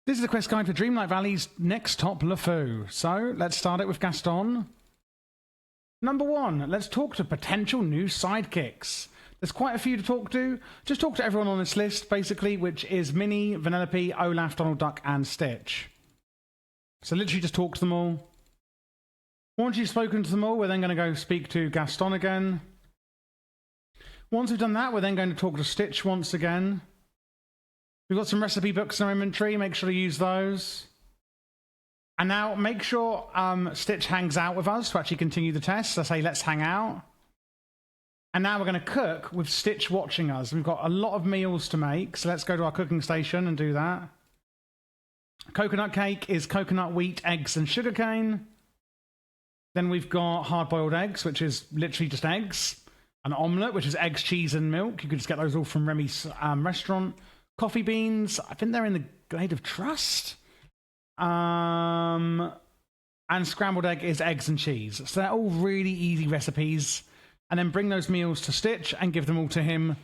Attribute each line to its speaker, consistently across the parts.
Speaker 1: This is the quest guide for Dreamlight Valley's next top LeFou. So let's start it with Gaston. Number 1, let's talk to potential new sidekicks. There's quite a few to talk to. Just talk to everyone on this list, basically, which is Minnie, Vanellope, Olaf, Donald Duck, and Stitch. So literally just talk to them all. Once you've spoken to them all, we're then going to go speak to Gaston again. Once we've done that, we're then going to talk to Stitch once again. We've got some recipe books in our inventory. Make sure to use those. And now make sure Stitch hangs out with us to actually continue the test. So say, let's hang out. And now we're going to cook with Stitch watching us. We've got a lot of meals to make. So let's go to our cooking station and do that. Coconut cake is coconut, wheat, eggs, and sugarcane. Then we've got hard-boiled eggs, which is literally just eggs. An omelette, which is eggs, cheese, and milk. You could just get those all from Remy's restaurant. Coffee beans, I think they're in the Glade of Trust. And scrambled egg is eggs and cheese. So they're all really easy recipes. And then bring those meals to Stitch and give them all to him.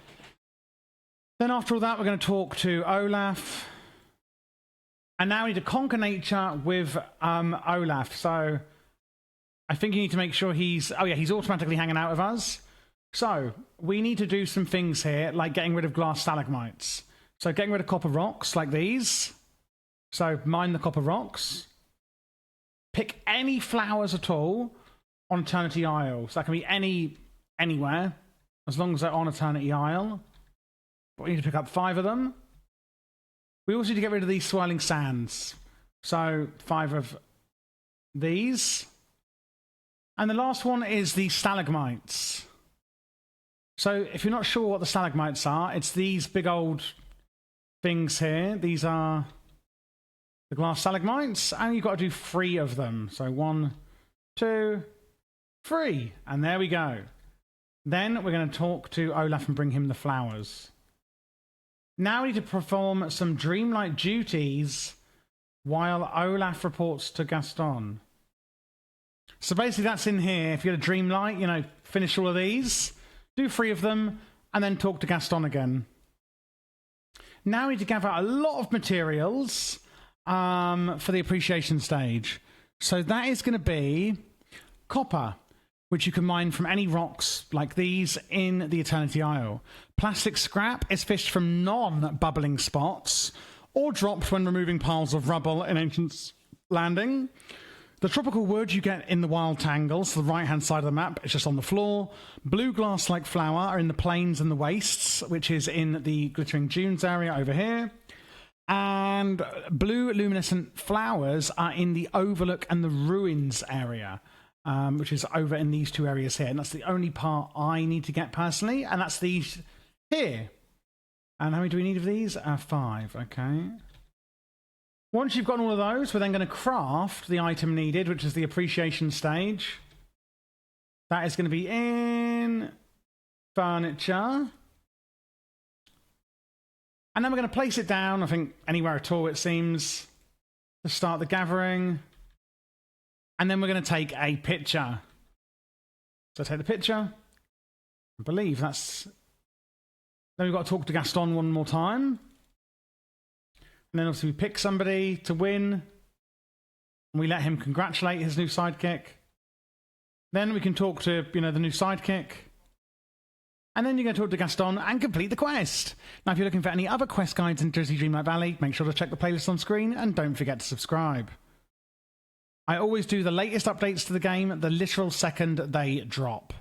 Speaker 1: Then after all that, we're going to talk to Olaf. And now we need to conquer nature with Olaf. So I think you need to make sure he's automatically hanging out with us. So we need to do some things here, like getting rid of glass stalagmites. So getting rid of copper rocks like these. So mine the copper rocks. Pick any flowers at all on Eternity Isle. So that can be anywhere, as long as they're on Eternity Isle. But we need to pick up 5 of them. We also need to get rid of these swirling sands. So 5 of these. And the last one is the stalagmites. So if you're not sure what the stalagmites are, it's these big old things here. These are the glass stalagmites, and you've got to do 3 of them. So 1, 2, 3, and there we go. Then we're going to talk to Olaf and bring him the flowers. Now we need to perform some dreamlight duties while Olaf reports to Gaston. So basically that's in here. If you get a dreamlight, finish all of these, do 3 of them, and then talk to Gaston again. Now we need to gather a lot of materials for the appreciation stage. So that is going to be copper, which you can mine from any rocks like these in the Eternity Isle. Plastic scrap is fished from non-bubbling spots or dropped when removing piles of rubble in Ancient's Landing. The tropical wood you get in the wild tangles, the right-hand side of the map, is just on the floor. Blue glass-like flower are in the plains and the wastes, which is in the Glittering Dunes area over here. And blue luminescent flowers are in the Overlook and the Ruins area, which is over in these 2 areas here. And that's the only part I need to get personally, and that's these here. And how many do we need of these? 5, okay. Once you've gotten all of those, we're then going to craft the item needed, which is the appreciation stage. That is going to be in furniture. And then we're going to place it down, I think, anywhere at all, it seems, to start the gathering. And then we're going to take a picture. So take the picture. I believe that's... Then we've got to talk to Gaston one more time. And then obviously we pick somebody to win. And we let him congratulate his new sidekick. Then we can talk to, the new sidekick. And then you're going to talk to Gaston and complete the quest. Now, if you're looking for any other quest guides in Disney Dreamlight Valley, make sure to check the playlist on screen and don't forget to subscribe. I always do the latest updates to the game the literal second they drop.